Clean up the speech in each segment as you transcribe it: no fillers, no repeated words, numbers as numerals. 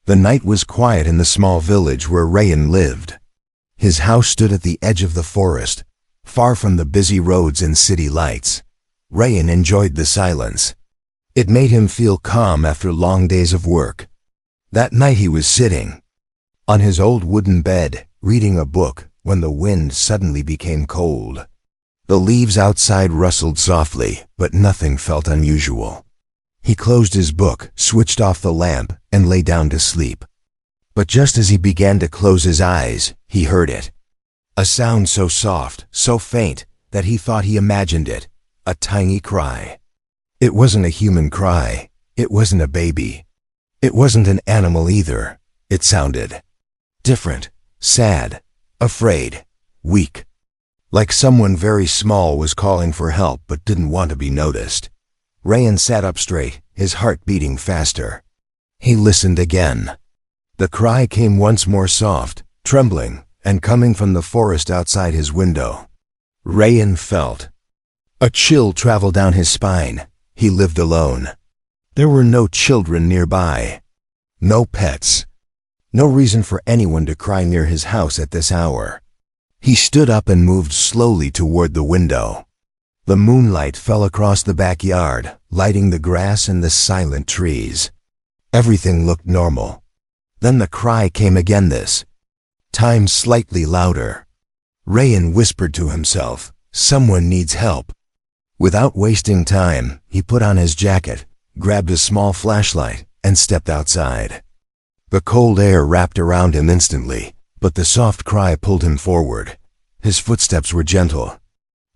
The night was quiet in the small village where Rayan lived. His house stood at the edge of the forest, far from the busy roads and city lights. Rayan enjoyed the silence. It made him feel calm after long days of work. That night he was sitting on his old wooden bed, reading a book, when the wind suddenly became cold. The leaves outside rustled softly, but nothing felt unusual. He closed his book, switched off the lamp, and lay down to sleep. But just as he began to close his eyes, he heard it. A sound so soft, so faint, that he thought he imagined it. A tiny cry. It wasn't a human cry. It wasn't a baby. It wasn't an animal either. It sounded different, sad, afraid, weak. Like someone very small was calling for help but didn't want to be noticed. Rayan sat up straight, his heart beating faster. He listened again. The cry came once more, soft, trembling, and coming from the forest outside his window. Rayan felt a chill travel down his spine. He lived alone. There were no children nearby. No pets. No reason for anyone to cry near his house at this hour. He stood up and moved slowly toward the window. The moonlight fell across the backyard, lighting the grass and the silent trees. Everything looked normal. Then the cry came again, this time slightly louder. Rayan whispered to himself, "Someone needs help." Without wasting time, he put on his jacket, grabbed a small flashlight, and stepped outside. The cold air wrapped around him instantly, but the soft cry pulled him forward. His footsteps were gentle.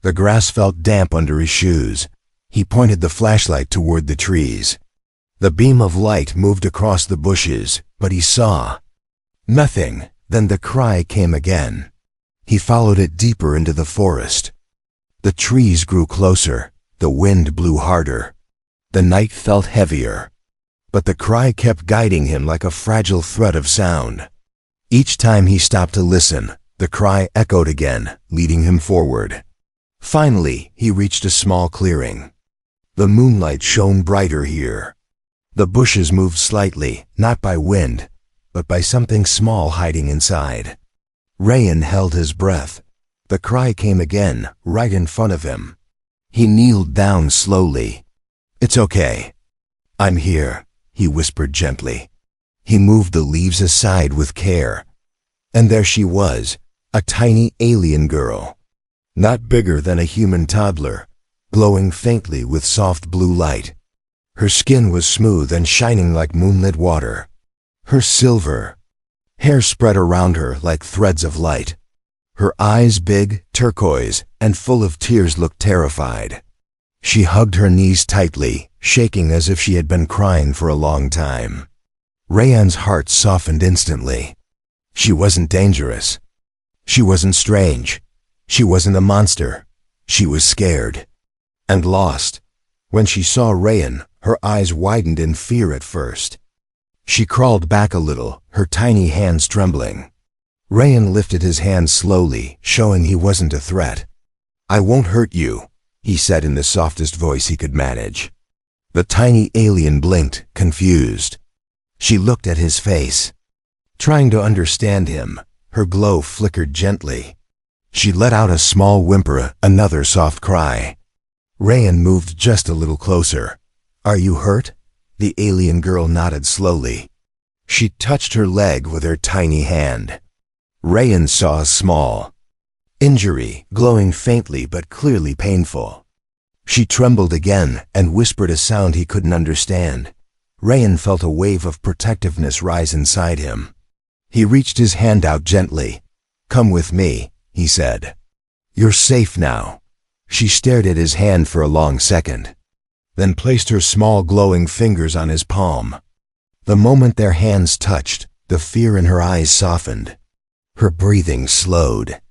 The grass felt damp under his shoes. He pointed the flashlight toward the trees. The beam of light moved across the bushes, but he saw nothing. Then the cry came again. He followed it deeper into the forest. The trees grew closer. The wind blew harder. The night felt heavier. But the cry kept guiding him like a fragile thread of sound. Each time he stopped to listen, the cry echoed again, leading him forward. Finally, he reached a small clearing. The moonlight shone brighter here. The bushes moved slightly, not by wind, but by something small hiding inside. Rayan held his breath. The cry came again, right in front of him. He kneeled down slowly. "It's okay. I'm here," he whispered gently. He moved the leaves aside with care. And there she was, a tiny alien girl. Not bigger than a human toddler, glowing faintly with soft blue light. Her skin was smooth and shining like moonlit water. Her silver hair spread around her like threads of light. Her eyes, big, turquoise, and full of tears, looked terrified. She hugged her knees tightly, shaking as if she had been crying for a long time. Rayan's heart softened instantly. She wasn't dangerous. She wasn't strange. She wasn't a monster. She was scared and lost. When she saw Rayan, her eyes widened in fear at first. She crawled back a little, her tiny hands trembling. Rayan lifted his hands slowly, showing he wasn't a threat. "I won't hurt you," he said in the softest voice he could manage. The tiny alien blinked, confused. She looked at his face, trying to understand him. Her glow flickered gently. She let out a small whimper, another soft cry. Rayan moved just a little closer. "Are you hurt?" The alien girl nodded slowly. She touched her leg with her tiny hand. Rayan saw a small injury, glowing faintly but clearly painful. She trembled again and whispered a sound he couldn't understand. Rayan felt a wave of protectiveness rise inside him. He reached his hand out gently. "Come with me," he said. "You're safe now." She stared at his hand for a long second, then placed her small glowing fingers on his palm. The moment their hands touched, the fear in her eyes softened. Her breathing slowed.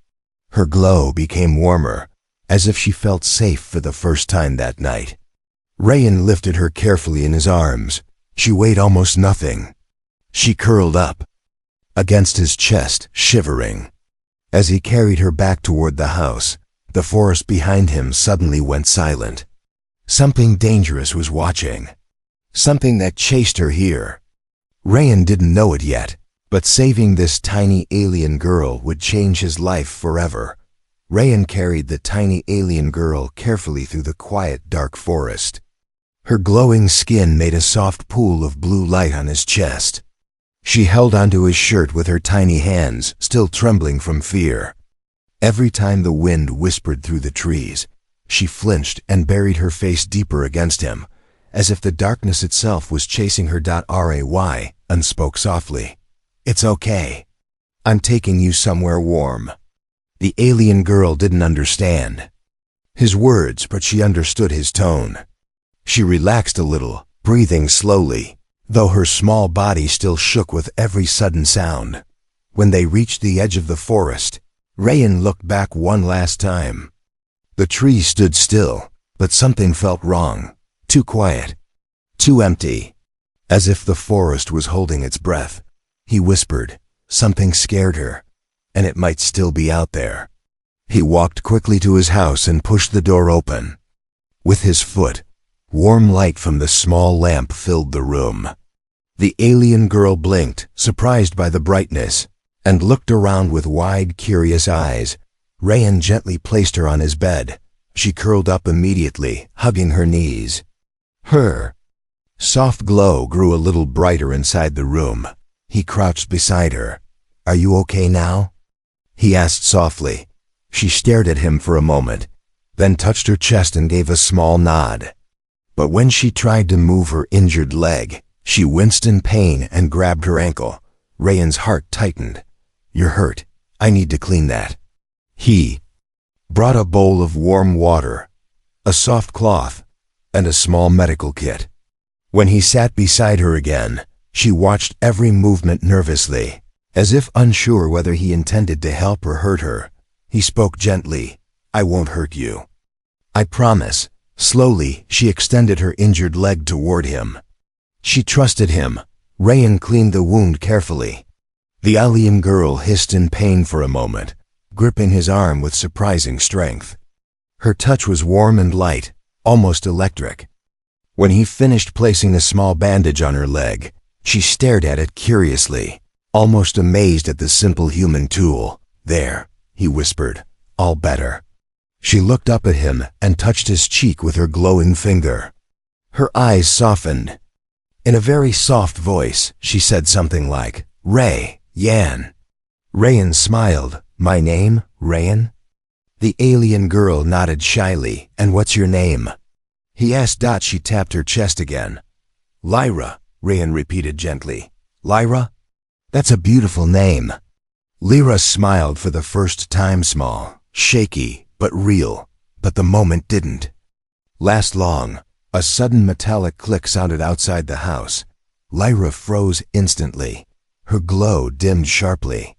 Her glow became warmer, as if she felt safe for the first time that night. Rayan lifted her carefully in his arms. She weighed almost nothing. She curled up against his chest, shivering. As he carried her back toward the house, the forest behind him suddenly went silent. Something dangerous was watching. Something that chased her here. Rayan didn't know it yet, but saving this tiny alien girl would change his life forever. Rayan carried the tiny alien girl carefully through the quiet, dark forest. Her glowing skin made a soft pool of blue light on his chest. She held onto his shirt with her tiny hands, still trembling from fear. Every time the wind whispered through the trees, she flinched and buried her face deeper against him, as if the darkness itself was chasing her. Ray and spoke softly. "It's okay. I'm taking you somewhere warm." The alien girl didn't understand his words, but she understood his tone. She relaxed a little, breathing slowly, though her small body still shook with every sudden sound. When they reached the edge of the forest, Rayan looked back one last time. The trees stood still, but something felt wrong. Too quiet, too empty, as if the forest was holding its breath. He whispered, something scared her, and it might still be out there. He walked quickly to his house and pushed the door open. With his foot, warm light from the small lamp filled the room. The alien girl blinked, surprised by the brightness, and looked around with wide, curious eyes. Rayan gently placed her on his bed. She curled up immediately, hugging her knees. Her soft glow grew a little brighter inside the room. He crouched beside her. "Are you okay now?" he asked softly. She stared at him for a moment, then touched her chest and gave a small nod. But when she tried to move her injured leg, she winced in pain and grabbed her ankle. Rayan's heart tightened. "You're hurt. I need to clean that." He brought a bowl of warm water, a soft cloth, and a small medical kit. When he sat beside her again, she watched every movement nervously, as if unsure whether he intended to help or hurt her. He spoke gently. "I won't hurt you. I promise." Slowly, she extended her injured leg toward him. She trusted him. Rayan cleaned the wound carefully. The alien girl hissed in pain for a moment, gripping his arm with surprising strength. Her touch was warm and light, almost electric. When he finished placing a small bandage on her leg, she stared at it curiously, almost amazed at the simple human tool. "There," he whispered, "all better." She looked up at him and touched his cheek with her glowing finger. Her eyes softened. In a very soft voice, she said something like, "Rayan." Rayan smiled. "My name, Rayan?" The alien girl nodded shyly. "And what's your name?" he asked. She tapped her chest again. "Lyra," Rayan repeated gently. "Lyra? That's a beautiful name." Lyra smiled for the first time, small, shaky, but real. But the moment didn't last long. A sudden metallic click sounded outside the house. Lyra froze instantly. Her glow dimmed sharply.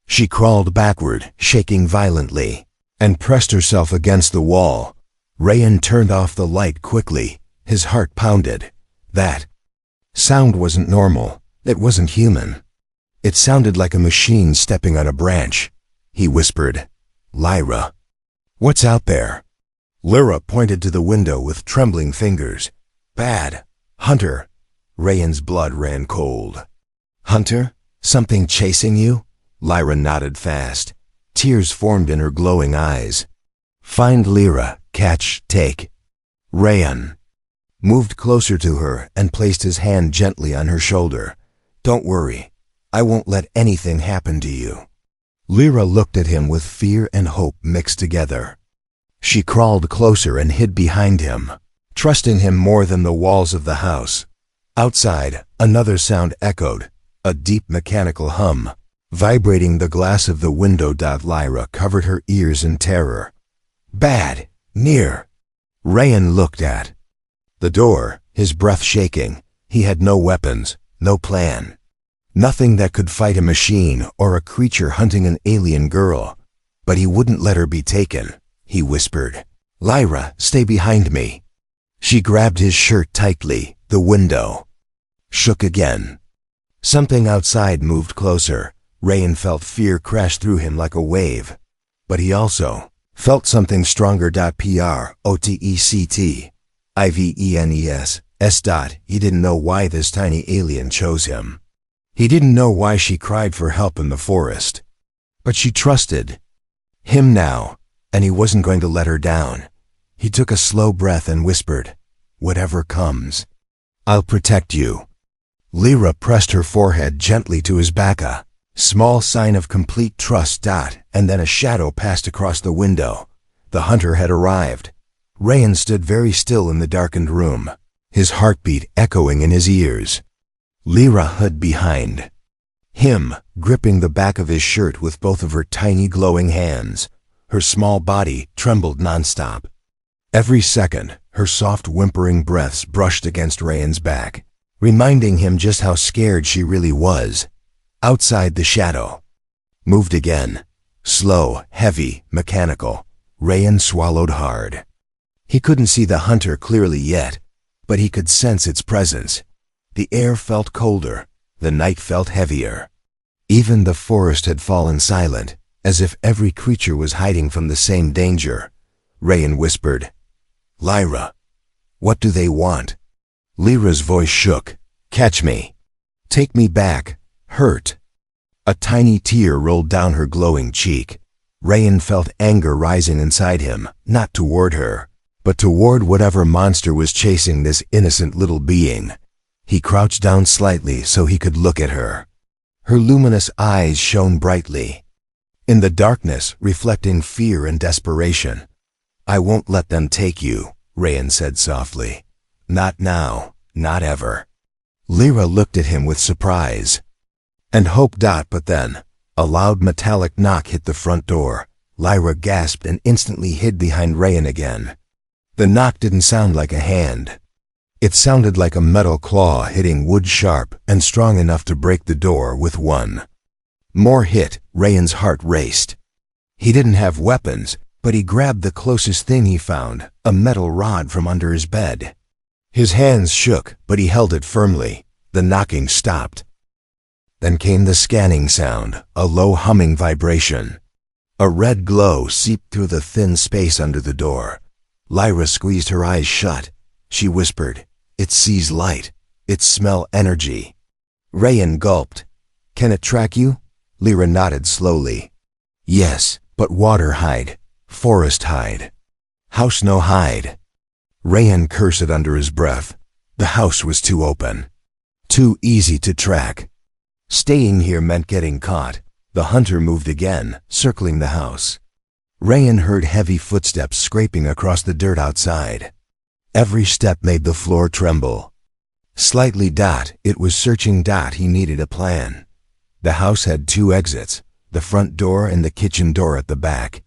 She crawled backward, shaking violently, and pressed herself against the wall. Rayan turned off the light quickly. His heart pounded. That sound wasn't normal. It wasn't human. It sounded like a machine stepping on a branch. He whispered, "Lyra, what's out there?" Lyra pointed to the window with trembling fingers. "Bad. Hunter." Rayan's blood ran cold. "Hunter? Something chasing you?" Lyra nodded fast. Tears formed in her glowing eyes. "Find Lyra, catch, take." Rayan moved closer to her and placed his hand gently on her shoulder. "Don't worry. I won't let anything happen to you." Lyra looked at him with fear and hope mixed together. She crawled closer and hid behind him, trusting him more than the walls of the house. Outside, another sound echoed, a deep mechanical hum, vibrating the glass of the window. Lyra covered her ears in terror. "Bad. Near." Rayan looked at the door, his breath shaking. He had no weapons, no plan. Nothing that could fight a machine or a creature hunting an alien girl. But he wouldn't let her be taken. He whispered, "Lyra, stay behind me." She grabbed his shirt tightly. The window shook again. Something outside moved closer. Rayan felt fear crash through him like a wave. But he also felt something stronger. Protect. He didn't know why this tiny alien chose him. He didn't know why she cried for help in the forest, but she trusted him now, and he wasn't going to let her down. He took a slow breath and whispered, "Whatever comes, I'll protect you." Lyra pressed her forehead gently to his back, a small sign of complete trust. And then a shadow passed across the window. The hunter had arrived. Rayan stood very still in the darkened room, his heartbeat echoing in his ears. Lyra hid behind him, gripping the back of his shirt with both of her tiny glowing hands. Her small body trembled nonstop. Every second, her soft whimpering breaths brushed against Rayan's back, reminding him just how scared she really was. Outside, the shadow moved again, slow, heavy, mechanical. Rayan swallowed hard. He couldn't see the hunter clearly yet, but he could sense its presence. The air felt colder, the night felt heavier. Even the forest had fallen silent, as if every creature was hiding from the same danger. Rayan whispered, "Lyra, what do they want?" Lyra's voice shook. "Catch me. Take me back. Hurt." A tiny tear rolled down her glowing cheek. Rayan felt anger rising inside him, not toward her, but toward whatever monster was chasing this innocent little being. He crouched down slightly so he could look at her. Her luminous eyes shone brightly in the darkness, reflecting fear and desperation. "I won't let them take you," Rayan said softly. "Not now, not ever." Lyra looked at him with surprise and hope. But then, a loud metallic knock hit the front door. Lyra gasped and instantly hid behind Rayan again. The knock didn't sound like a hand. It sounded like a metal claw hitting wood, sharp and strong enough to break the door with one more hit. Rayan's heart raced. He didn't have weapons, but he grabbed the closest thing he found, a metal rod from under his bed. His hands shook, but he held it firmly. The knocking stopped. Then came the scanning sound, a low humming vibration. A red glow seeped through the thin space under the door. Lyra squeezed her eyes shut. She whispered, "It sees light. It smells energy." Rayan gulped. "Can it track you?" Lyra nodded slowly. "Yes, but water hide, forest hide, house no hide." Rayan cursed under his breath. The house was too open, too easy to track. Staying here meant getting caught. The hunter moved again, circling the house. Rayan heard heavy footsteps scraping across the dirt outside. Every step made the floor tremble. Slightly. It was searching. He needed a plan. The house had two exits, the front door and the kitchen door at the back.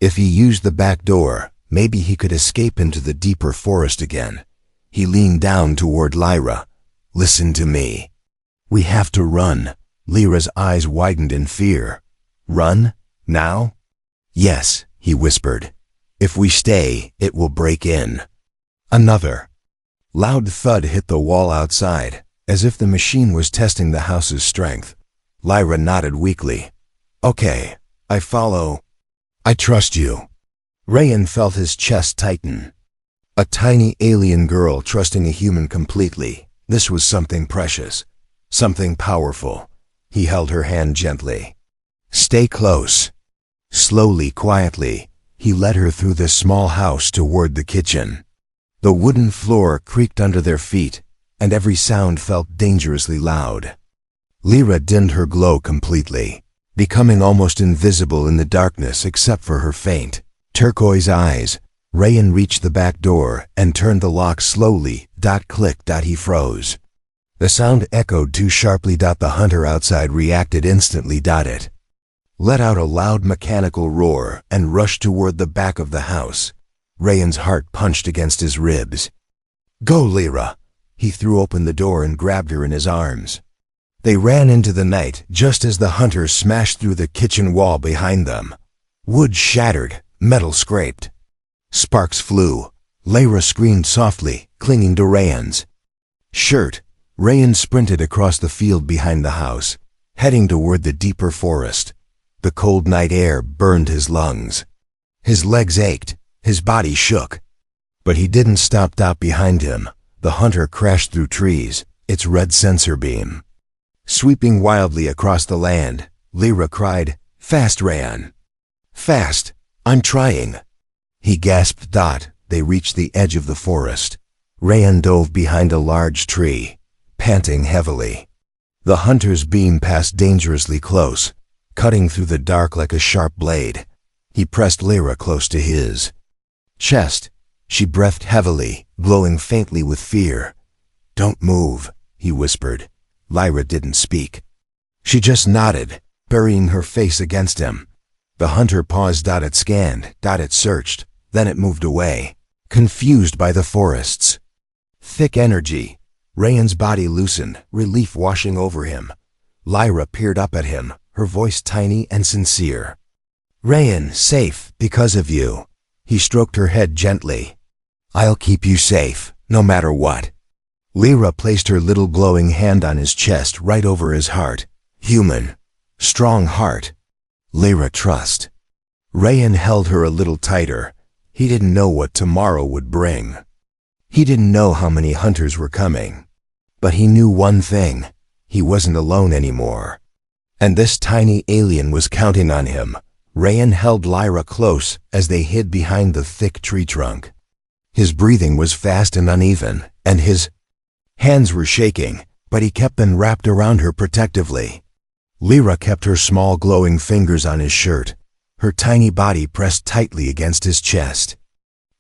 If he used the back door, maybe he could escape into the deeper forest again. He leaned down toward Lyra. "Listen to me. We have to run." Lyra's eyes widened in fear. "Run? Now?" "Yes," he whispered. "If we stay, it will break in." Another loud thud hit the wall outside, as if the machine was testing the house's strength. Lyra nodded weakly. "Okay, I follow. I trust you." Rayan felt his chest tighten. A tiny alien girl trusting a human completely. This was something precious, something powerful. He held her hand gently. "Stay close." Slowly, quietly, he led her through the small house toward the kitchen. The wooden floor creaked under their feet, and every sound felt dangerously loud. Lyra dimmed her glow completely, becoming almost invisible in the darkness except for her faint turquoise eyes. Rayan reached the back door and turned the lock slowly. Click. He froze. The sound echoed too sharply. The hunter outside reacted instantly. It let out a loud mechanical roar and rushed toward the back of the house. Rayan's heart punched against his ribs. "Go, Lyra!" He threw open the door and grabbed her in his arms. They ran into the night just as the hunter smashed through the kitchen wall behind them. Wood shattered, metal scraped. Sparks flew. Lyra screamed softly, clinging to Rayan's shirt. Rayan sprinted across the field behind the house, heading toward the deeper forest. The cold night air burned his lungs. His legs ached, his body shook. But he didn't stop. Behind him, the hunter crashed through trees, its red sensor beam Sweeping wildly across the land, Lyra cried, "Fast, Rayan! Fast! I'm trying!" He gasped. They reached the edge of the forest. Rayan dove behind a large tree, panting heavily. The hunter's beam passed dangerously close, cutting through the dark like a sharp blade. He pressed Lyra close to his chest. She breathed heavily, glowing faintly with fear. "Don't move," he whispered. Lyra didn't speak. She just nodded, burying her face against him. The hunter paused. It scanned. It searched. Then it moved away, confused by the forest's thick energy. Rayan's body loosened, relief washing over him. Lyra peered up at him, her voice tiny and sincere. "Rayan, safe, because of you." He stroked her head gently. "I'll keep you safe, no matter what." Lyra placed her little glowing hand on his chest, right over his heart. Human. Strong heart. Lyra, trust. Rayan held her a little tighter. He didn't know what tomorrow would bring. He didn't know how many hunters were coming. But he knew one thing. He wasn't alone anymore. And this tiny alien was counting on him. Rayan held Lyra close as they hid behind the thick tree trunk. His breathing was fast and uneven, and his hands were shaking, but he kept them wrapped around her protectively. Lyra kept her small glowing fingers on his shirt, her tiny body pressed tightly against his chest.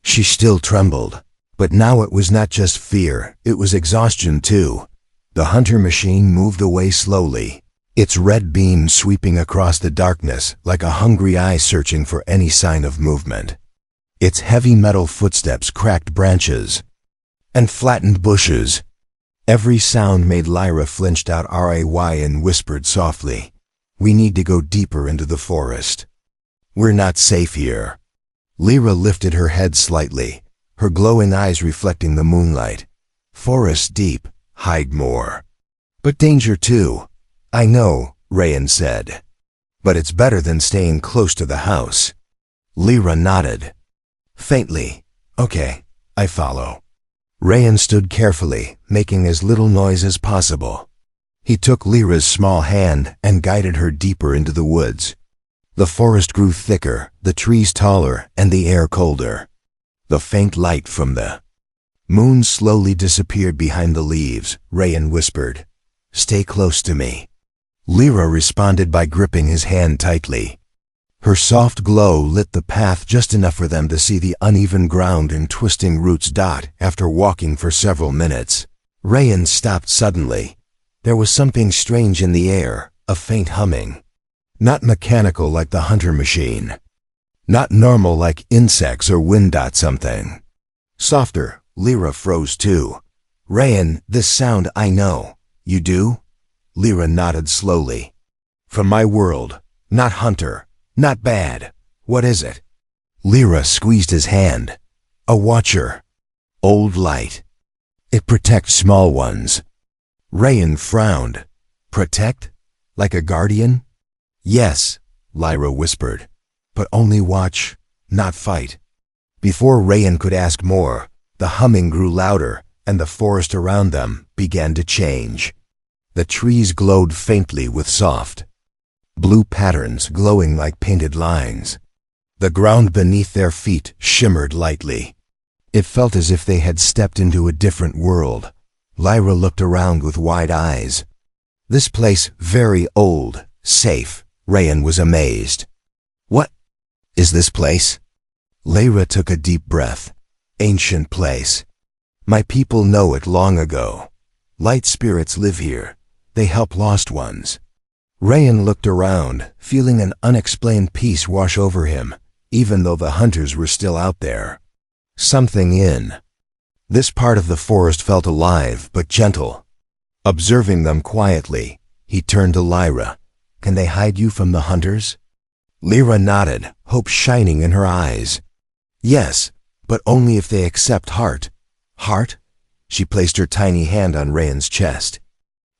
She still trembled, but now it was not just fear, it was exhaustion too. The hunter machine moved away slowly, its red beam sweeping across the darkness like a hungry eye searching for any sign of movement. Its heavy metal footsteps cracked branches and flattened bushes. Every sound made Lyra flinched out. Rayan whispered softly, "We need to go deeper into the forest. We're not safe here." Lyra lifted her head slightly, her glowing eyes reflecting the moonlight. "Forest deep, hide more. But danger too." "I know," Rayan said. "But it's better than staying close to the house." Lyra nodded. Faintly. "Okay, I follow." Rayan stood carefully, making as little noise as possible. He took Lyra's small hand and guided her deeper into the woods. The forest grew thicker, the trees taller, and the air colder. The faint light from the moon slowly disappeared behind the leaves. Rayan whispered, "Stay close to me." Lyra responded by gripping his hand tightly. Her soft glow lit the path just enough for them to see the uneven ground and twisting roots. After walking for several minutes, Rayan stopped suddenly. There was something strange in the air, a faint humming. Not mechanical like the hunter machine. Not normal like insects or wind. Something softer. Lyra froze too. "Rayan, this sound I know." "You do?" Lyra nodded slowly. "From my world. Not hunter. Not bad. What is it?" Lyra squeezed his hand. "A watcher. Old light. It protects small ones." Rayan frowned. "Protect? Like a guardian?" "Yes," Lyra whispered. "But only watch, not fight." Before Rayan could ask more, the humming grew louder, and the forest around them began to change. The trees glowed faintly with soft blue patterns glowing like painted lines. The ground beneath their feet shimmered lightly. It felt as if they had stepped into a different world. Lyra looked around with wide eyes. This place very old, safe. Rayan was amazed. "What is this place?" Lyra took a deep breath. "Ancient place. My people know it long ago. Light spirits live here. They help lost ones." Rayan looked around, feeling an unexplained peace wash over him, even though the hunters were still out there. Something in this part of the forest felt alive but gentle. Observing them quietly, he turned to Lyra. "Can they hide you from the hunters?" Lyra nodded, hope shining in her eyes. "Yes, but only if they accept heart." "Heart?" She placed her tiny hand on Rayan's chest.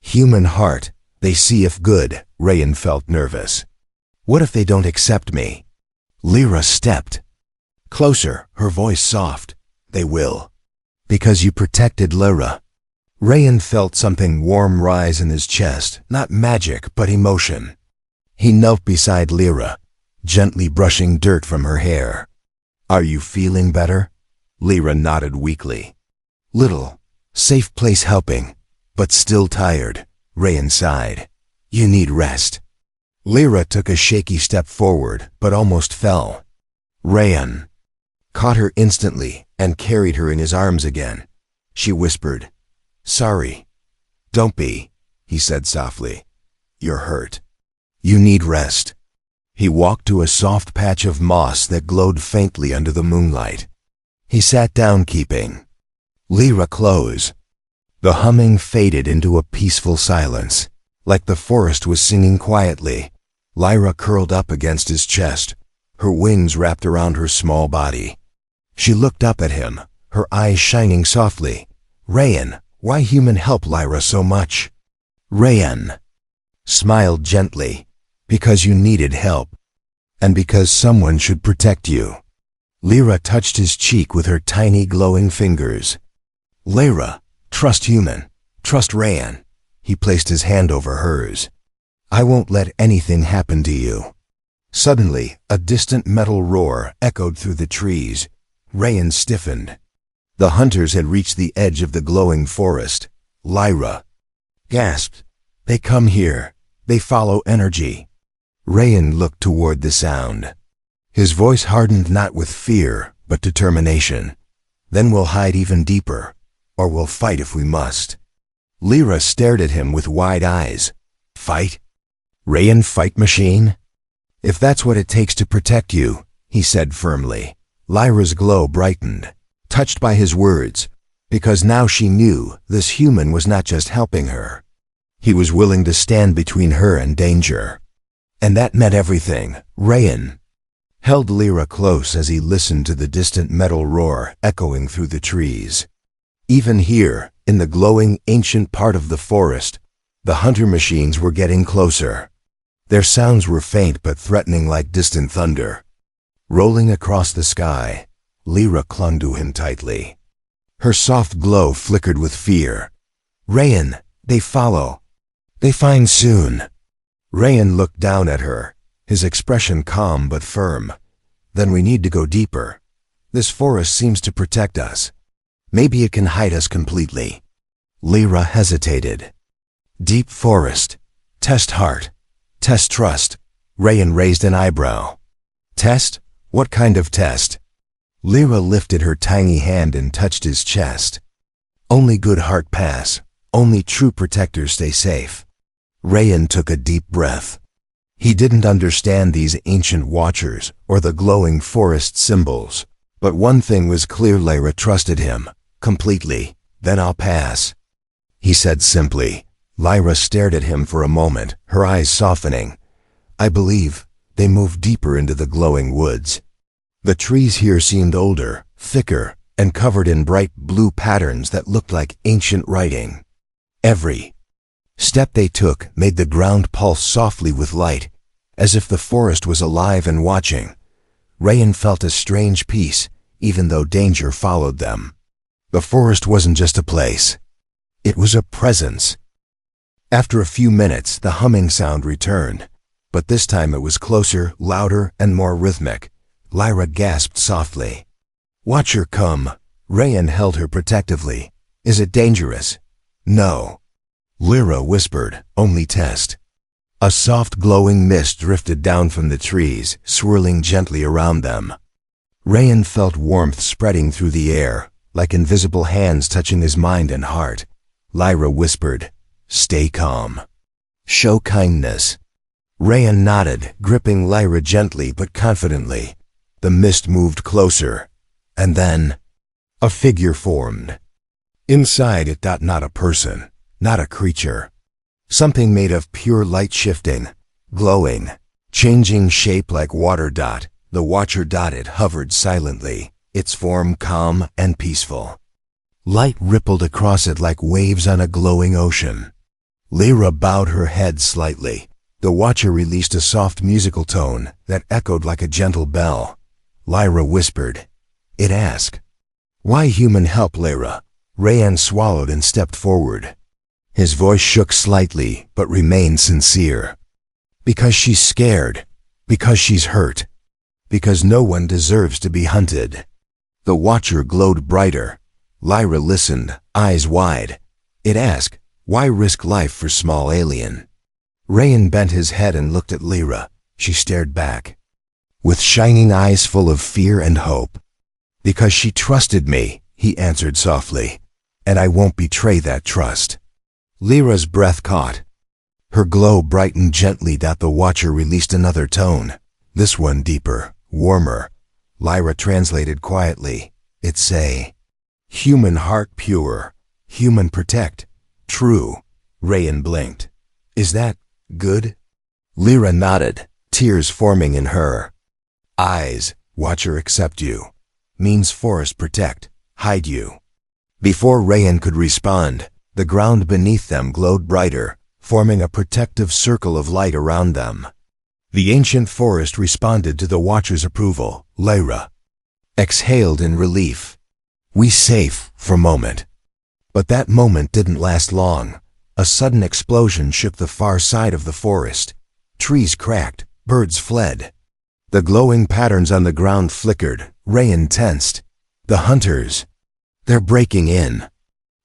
"Human heart. They see if good." Rayan felt nervous. "What if they don't accept me?" Lyra stepped closer, her voice soft. "They will. Because you protected Lyra." Rayan felt something warm rise in his chest, not magic, but emotion. He knelt beside Lyra, gently brushing dirt from her hair. "Are you feeling better?" Lyra nodded weakly. "Little. Safe place helping, but still tired," Rayan sighed. "You need rest." Lyra took a shaky step forward, but almost fell. Rayan caught her instantly and carried her in his arms again. She whispered, "Sorry." "Don't be," he said softly. "You're hurt. You need rest." He walked to a soft patch of moss that glowed faintly under the moonlight. He sat down, keeping Lyra close. The humming faded into a peaceful silence, like the forest was singing quietly. Lyra curled up against his chest, her wings wrapped around her small body. She looked up at him, her eyes shining softly. "Rayan, why human help Lyra so much?" Rayan smiled gently. "Because you needed help, and because someone should protect you." Lyra touched his cheek with her tiny glowing fingers. "Lyra, trust human, trust Rayan." He placed his hand over hers. "I won't let anything happen to you." Suddenly, a distant metal roar echoed through the trees. Rayan stiffened. The hunters had reached the edge of the glowing forest. Lyra gasped, "They come here. They follow energy." Rayan looked toward the sound. His voice hardened not with fear, but determination. "Then we'll hide even deeper, or we'll fight if we must." Lyra stared at him with wide eyes. "Fight? Rayan, fight machine?" "If that's what it takes to protect you," he said firmly. Lyra's glow brightened, touched by his words, because now she knew this human was not just helping her. He was willing to stand between her and danger. And that meant everything. Rayan held Lyra close as he listened to the distant metal roar echoing through the trees. Even here, in the glowing ancient part of the forest, the hunter machines were getting closer. Their sounds were faint but threatening, like distant thunder. Rolling across the sky, Lyra clung to him tightly. Her soft glow flickered with fear. "Rayan, they follow. They find soon." Rayan looked down at her, his expression calm but firm. "Then we need to go deeper. This forest seems to protect us. Maybe it can hide us completely." Lyra hesitated. "Deep forest. Test heart. Test trust." Rayan raised an eyebrow. "Test? What kind of test?" Lyra lifted her tiny hand and touched his chest. "Only good heart pass. Only true protectors stay safe." Rayan took a deep breath. He didn't understand these ancient watchers or the glowing forest symbols, but one thing was clear: Lyra trusted him completely. "Then I'll pass," he said simply. Lyra stared at him for a moment, her eyes softening. "I believe." They moved deeper into the glowing woods. The trees here seemed older, thicker, and covered in bright blue patterns that looked like ancient writing. Every step they took made the ground pulse softly with light, as if the forest was alive and watching. Rayan felt a strange peace, even though danger followed them. The forest wasn't just a place. It was a presence. After a few minutes, the humming sound returned, but this time it was closer, louder, and more rhythmic. Lyra gasped softly. "Watch her come." Rayan held her protectively. "Is it dangerous?" "No." Lyra whispered, "Only test." A soft glowing mist drifted down from the trees, swirling gently around them. Rayan felt warmth spreading through the air, like invisible hands touching his mind and heart. Lyra whispered, "Stay calm. Show kindness." Rayan nodded, gripping Lyra gently but confidently. The mist moved closer, and then a figure formed. Inside it, not a person, not a creature. Something made of pure light, shifting, glowing, changing shape like water. The watcher it hovered silently, its form calm and peaceful. Light rippled across it like waves on a glowing ocean. Lyra bowed her head slightly. The watcher released a soft musical tone that echoed like a gentle bell. Lyra whispered, "It asked, 'Why human help, Lyra?' Rayan swallowed and stepped forward. His voice shook slightly, but remained sincere. Because she's scared. Because she's hurt. Because no one deserves to be hunted. The watcher glowed brighter. Lyra listened, eyes wide. It asked, why risk life for small alien? Rayan bent his head and looked at Lyra. She stared back, with shining eyes full of fear and hope. Because she trusted me, he answered softly, and I won't betray that trust. Lyra's breath caught. Her glow brightened gently. The watcher released another tone, this one deeper, warmer. Lyra translated quietly. It say, human heart pure, human protect, true. Rayan blinked. Is that good? Lyra nodded, tears forming in her eyes. Watcher accept you. Means forest protect, hide you. Before Rayan could respond, the ground beneath them glowed brighter, forming a protective circle of light around them. The ancient forest responded to the watcher's approval. Lyra exhaled in relief. We safe for a moment. But that moment didn't last long. A sudden explosion shook the far side of the forest. Trees cracked, birds fled. The glowing patterns on the ground flickered. Rayan tensed. The hunters. They're breaking in.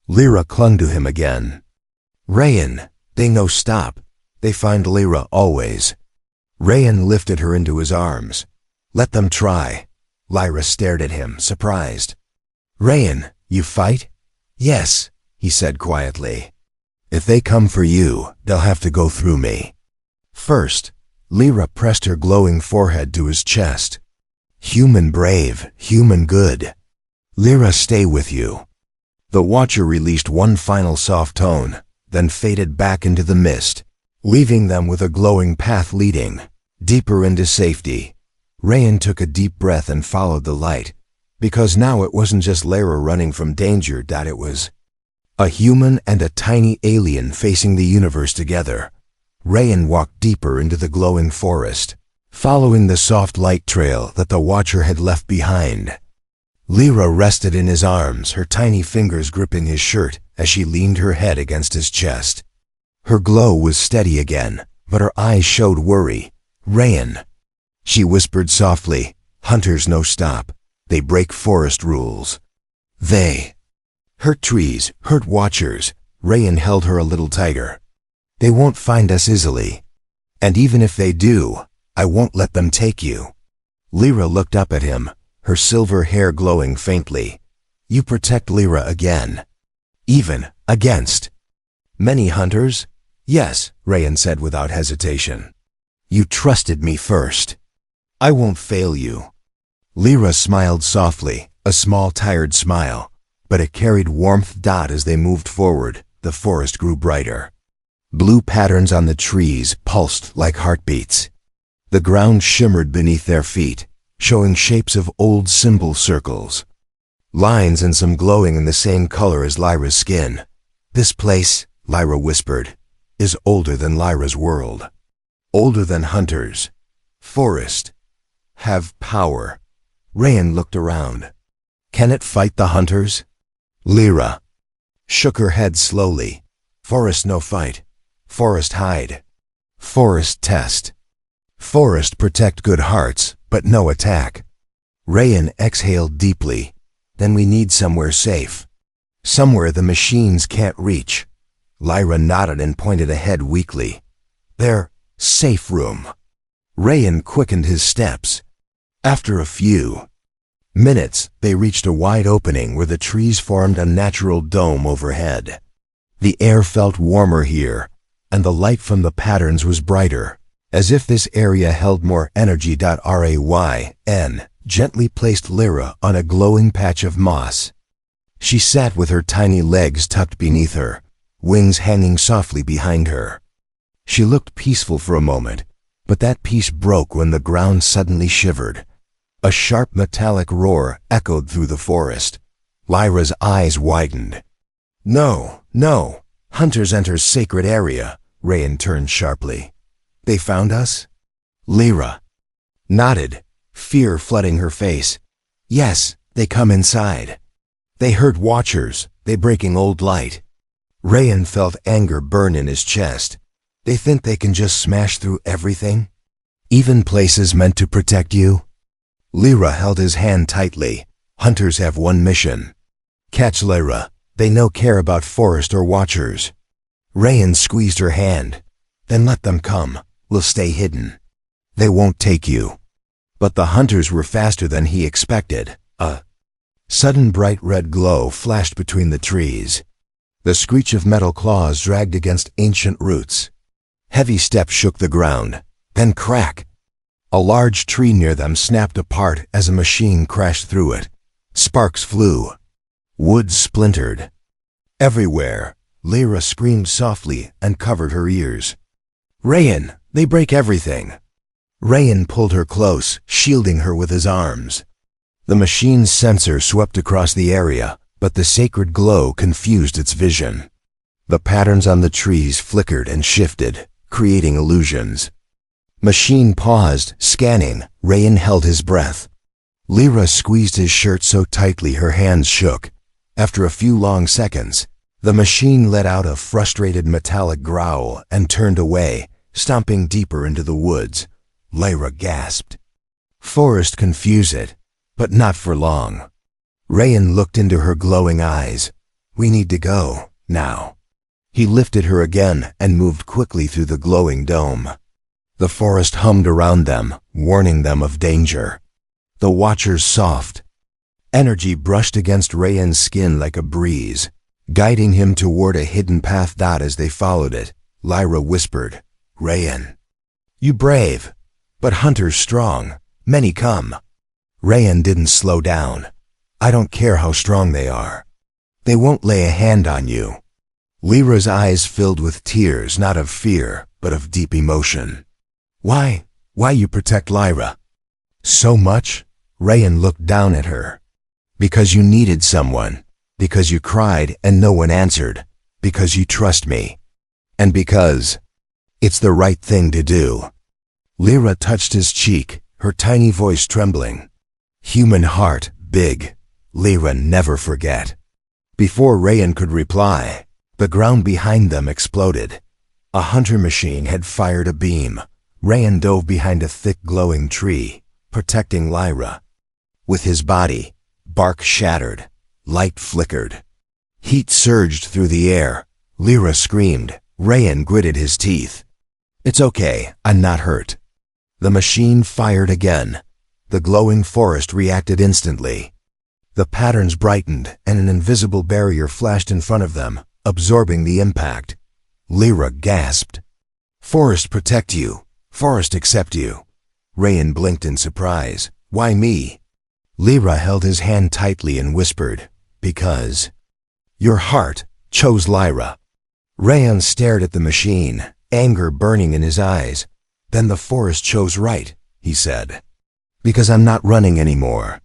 Lyra clung to him again. Rayan, they no stop. They find Lyra always. Rayan lifted her into his arms. Let them try. Lyra stared at him, surprised. Rayan, you fight? Yes, he said quietly. If they come for you, they'll have to go through me. First, Lyra pressed her glowing forehead to his chest. Human brave, human good. Lyra, stay with you. The watcher released one final soft tone, then faded back into the mist, leaving them with a glowing path leading deeper into safety. Rayan took a deep breath and followed the light, because now it wasn't just Lyra running from danger. It was a human and a tiny alien facing the universe together. Rayan walked deeper into the glowing forest, following the soft light trail that the watcher had left behind. Lyra rested in his arms, her tiny fingers gripping his shirt as she leaned her head against his chest. Her glow was steady again, but her eyes showed worry. Rayan, she whispered softly, hunters no stop. They break forest rules. They hurt trees, hurt watchers. Rayan held her a little tighter. They won't find us easily. And even if they do, I won't let them take you. Lyra looked up at him, her silver hair glowing faintly. You protect Lyra again. Even against many hunters? Yes, Rayan said without hesitation. You trusted me first. I won't fail you. Lyra smiled softly, a small tired smile, but it carried warmth. As they moved forward, the forest grew brighter. Blue patterns on the trees pulsed like heartbeats. The ground shimmered beneath their feet, showing shapes of old symbol circles. Lines and some glowing in the same color as Lyra's skin. This place, Lyra whispered, is older than Lyra's world. Older than hunters. Forest. Have power. Rayan looked around. Can it fight the hunters? Lyra shook her head slowly. Forest no fight. Forest hide. Forest test. Forest protect good hearts, but no attack. Rayan exhaled deeply. Then we need somewhere safe. Somewhere the machines can't reach. Lyra nodded and pointed ahead weakly. Their safe room. Rayan quickened his steps. After a few minutes, they reached a wide opening where the trees formed a natural dome overhead. The air felt warmer here, and the light from the patterns was brighter, as if this area held more energy. Rayan gently placed Lyra on a glowing patch of moss. She sat with her tiny legs tucked beneath her, wings hanging softly behind her. She looked peaceful for a moment, but that peace broke when the ground suddenly shivered. A sharp metallic roar echoed through the forest. Lyra's eyes widened. No, no, hunters enter sacred area. Rayan turned sharply. They found us? Lyra nodded, fear flooding her face. Yes, they come inside. They hurt watchers, They breaking old light. Rayan felt anger burn in his chest. They think they can just smash through everything? Even places meant to protect you? Lyra held his hand tightly. Hunters have one mission. Catch Lyra. They no care about forest or watchers. Rayan squeezed her hand. Then let them come. We'll stay hidden. They won't take you. But the hunters were faster than he expected. A sudden bright red glow flashed between the trees. The screech of metal claws dragged against ancient roots. Heavy steps shook the ground. Then crack! A large tree near them snapped apart as a machine crashed through it. Sparks flew. Wood splintered. Everywhere, Lyra screamed softly and covered her ears. Rayan, they break everything. Rayan pulled her close, shielding her with his arms. The machine's sensor swept across the area, but the sacred glow confused its vision. The patterns on the trees flickered and shifted, creating illusions. Machine paused, scanning. Rayan held his breath. Lyra squeezed his shirt so tightly her hands shook. After a few long seconds, the machine let out a frustrated metallic growl and turned away, stomping deeper into the woods. Lyra gasped. Forest confused it, but not for long. Rayan looked into her glowing eyes. We need to go, now. He lifted her again and moved quickly through the glowing dome. The forest hummed around them, warning them of danger. The watchers soughed. Energy brushed against Rayan's skin like a breeze, guiding him toward a hidden path. As they followed it, Lyra whispered, Rayan, you brave, but hunters strong. Many come. Rayan didn't slow down. I don't care how strong they are. They won't lay a hand on you. Lyra's eyes filled with tears, not of fear, but of deep emotion. Why you protect Lyra? So much? Rayan looked down at her. Because you needed someone. Because you cried and no one answered. Because you trust me. And because it's the right thing to do. Lyra touched his cheek, her tiny voice trembling. Human heart, big. Lyra never forget. Before Rayan could reply, the ground behind them exploded. A hunter machine had fired a beam. Rayan dove behind a thick glowing tree, protecting Lyra. With his body, bark shattered, light flickered. Heat surged through the air. Lyra screamed. Rayan gritted his teeth. It's okay, I'm not hurt. The machine fired again. The glowing forest reacted instantly. The patterns brightened and an invisible barrier flashed in front of them, absorbing the impact. Lyra gasped. Forest protect you. Forest accept you. Rayan blinked in surprise. Why me? Lyra held his hand tightly and whispered, because your heart chose Lyra. Rayan stared at the machine, anger burning in his eyes. Then the forest chose right, he said. Because I'm not running anymore.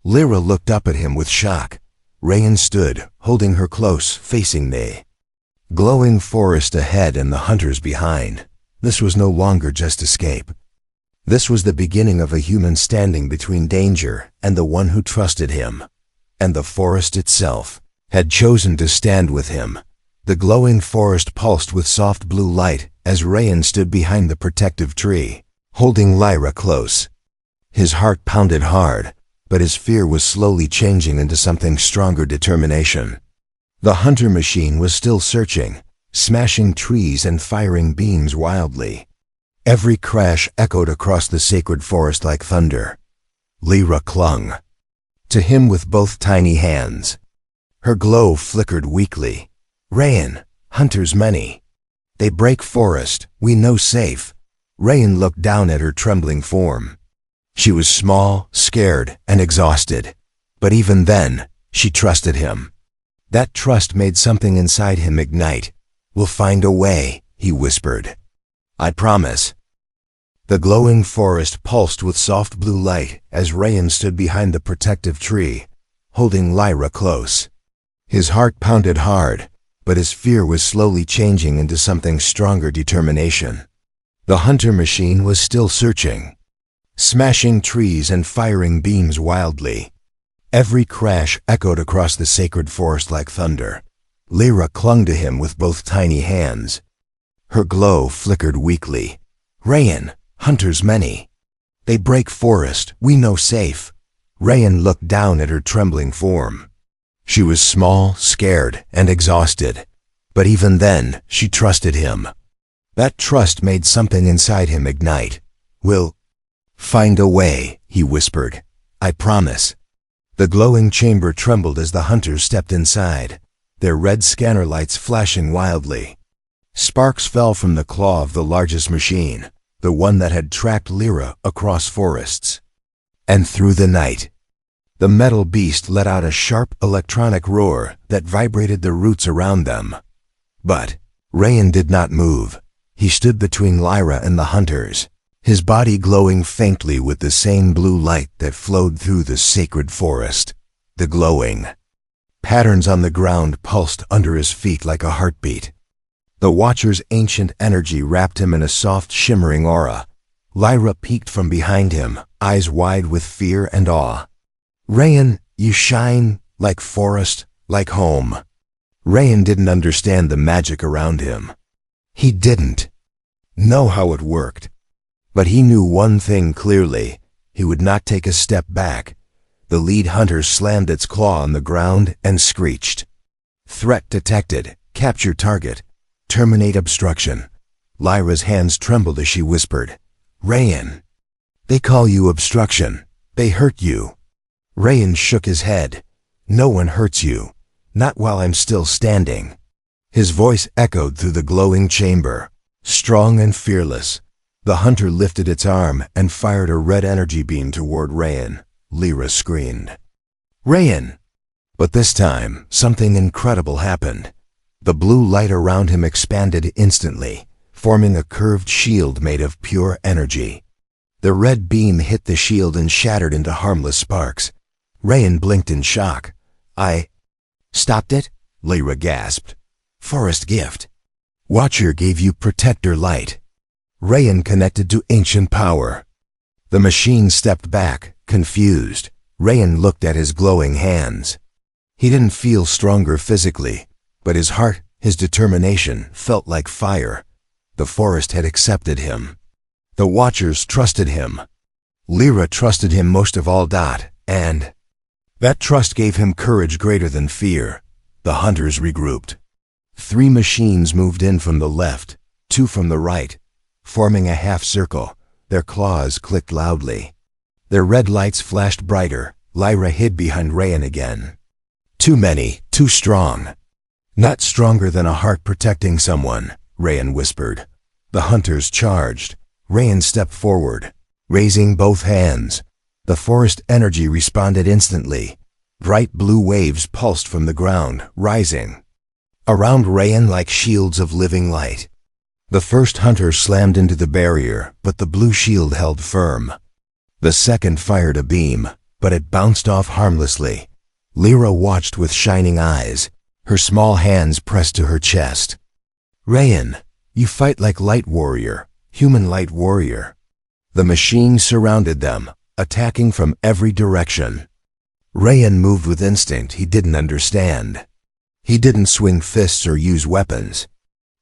Lyra looked up at him with shock. Rayan stood, holding her close, facing me. Glowing forest ahead and the hunters behind. This was no longer just escape. This was the beginning of a human standing between danger and the one who trusted him. And the forest itself had chosen to stand with him. The glowing forest pulsed with soft blue light as Rayan stood behind the protective tree, holding Lyra close. His heart pounded hard, but his fear was slowly changing into something stronger: determination. The hunter machine was still searching, smashing trees and firing beams wildly. Every crash echoed across the sacred forest like thunder. Lyra clung to him with both tiny hands. Her glow flickered weakly. Rayan, hunters many. They break forest, we know safe. Rayan looked down at her trembling form. She was small, scared, and exhausted. But even then, she trusted him. That trust made something inside him ignite. We'll find a way, he whispered. I promise. The glowing forest pulsed with soft blue light as Rayan stood behind the protective tree, holding Lyra close. His heart pounded hard, but his fear was slowly changing into something stronger: determination. The hunter machine was still searching, smashing trees and firing beams wildly. Every crash echoed across the sacred forest like thunder. Lyra clung to him with both tiny hands. Her glow flickered weakly. "Rayan, hunters many. They break forest, we know safe." Rayan looked down at her trembling form. She was small, scared, and exhausted. But even then, she trusted him. That trust made something inside him ignite. "We'll find a way," he whispered. "I promise." The glowing chamber trembled as the hunters stepped inside, their red scanner lights flashing wildly. Sparks fell from the claw of the largest machine, the one that had tracked Lyra across forests. And through the night, the metal beast let out a sharp electronic roar that vibrated the roots around them. But Rayan did not move. He stood between Lyra and the hunters, his body glowing faintly with the same blue light that flowed through the sacred forest. The glowing patterns on the ground pulsed under his feet like a heartbeat. The Watcher's ancient energy wrapped him in a soft, shimmering aura. Lyra peeked from behind him, eyes wide with fear and awe. "Rayan, you shine like forest, like home." Rayan didn't understand the magic around him. He didn't know how it worked. But he knew one thing clearly. He would not take a step back. The lead hunter slammed its claw on the ground and screeched. "Threat detected. Capture target. Terminate obstruction." Lyra's hands trembled as she whispered, "Rayan, they call you obstruction. They hurt you." Rayan shook his head. "No one hurts you. Not while I'm still standing." His voice echoed through the glowing chamber, strong and fearless. The hunter lifted its arm and fired a red energy beam toward Rayan. Lyra screamed, "Rayan!" But this time, something incredible happened. The blue light around him expanded instantly, forming a curved shield made of pure energy. The red beam hit the shield and shattered into harmless sparks. Rayan blinked in shock. "I stopped it?" Lyra gasped. "Forest gift. Watcher gave you protector light." Rayan connected to ancient power. The machine stepped back, confused. Rayan looked at his glowing hands. He didn't feel stronger physically, but his heart, his determination, felt like fire. The forest had accepted him. The Watchers trusted him. Lyra trusted him most of all. And that trust gave him courage greater than fear. The hunters regrouped. 3 machines moved in from the left, 2 from the right, forming a half circle. Their claws clicked loudly. Their red lights flashed brighter. Lyra hid behind Rayan again. "Too many, too strong." "Not stronger than a heart protecting someone," Rayan whispered. The hunters charged. Rayan stepped forward, raising both hands. The forest energy responded instantly. Bright blue waves pulsed from the ground, rising around Rayan like shields of living light. The first hunter slammed into the barrier, but the blue shield held firm. The second fired a beam, but it bounced off harmlessly. Lyra watched with shining eyes, her small hands pressed to her chest. "Rayan, you fight like light warrior, human light warrior." The machine surrounded them, attacking from every direction. Rayan moved with instinct he didn't understand. He didn't swing fists or use weapons.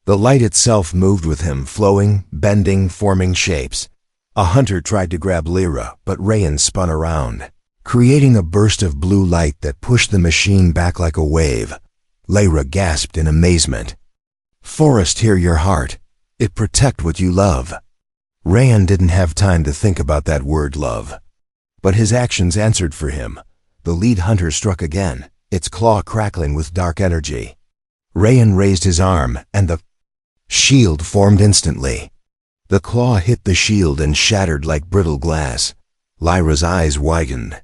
The light itself moved with him, flowing, bending, forming shapes. A hunter tried to grab Lyra, but Rayan spun around, creating a burst of blue light that pushed the machine back like a wave. Lyra gasped in amazement. "Forest, hear your heart. It protect what you love." Rayan didn't have time to think about that word love. But his actions answered for him. The lead hunter struck again, its claw crackling with dark energy. Rayan raised his arm, and the shield formed instantly. The claw hit the shield and shattered like brittle glass. Lyra's eyes widened.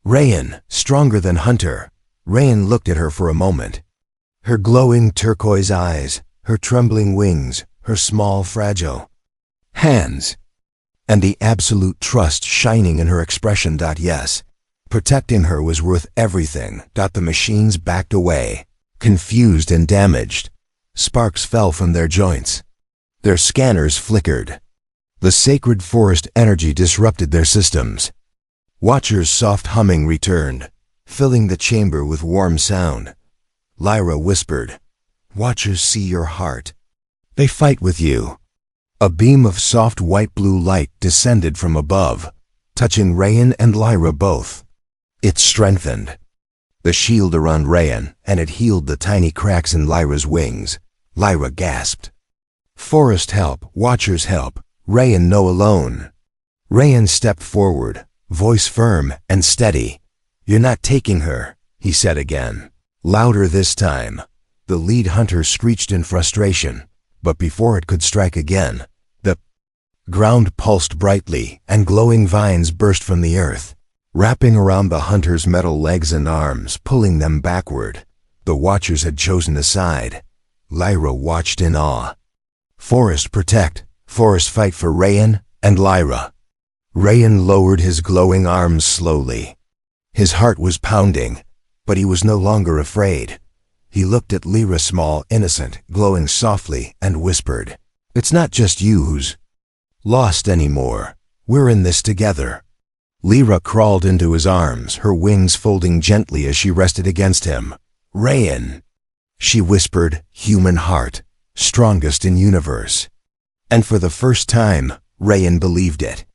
"Rayan, stronger than hunter." Rayan looked at her for a moment. Her glowing turquoise eyes, her trembling wings, her small, fragile hands, and the absolute trust shining in her expression. Yes, protecting her was worth everything. The machines backed away, confused and damaged. Sparks fell from their joints. Their scanners flickered. The sacred forest energy disrupted their systems. Watcher's soft humming returned. filling the chamber with warm sound. Lyra whispered, "Watchers see your heart. They fight with you." A beam of soft white-blue light descended from above, touching Rayan and Lyra both. It strengthened the shield around Rayan, and it healed the tiny cracks in Lyra's wings. Lyra gasped. "Forest help, Watchers help, Rayan no alone." Rayan stepped forward, voice firm and steady. "You're not taking her," he said again. Louder this time. The lead hunter screeched in frustration, but before it could strike again, the ground pulsed brightly and glowing vines burst from the earth, wrapping around the hunter's metal legs and arms, pulling them backward. The Watchers had chosen a side. Lyra watched in awe. Forest protect, forest fight for Rayan and Lyra. Rayan lowered his glowing arms slowly. His heart was pounding, but he was no longer afraid. He looked at Lyra, small, innocent, glowing softly, and whispered, "It's not just you who's lost anymore. We're in this together." Lyra crawled into his arms, her wings folding gently as she rested against him. "Rayan," she whispered, "human heart, strongest in universe." And for the first time, Rayan believed it.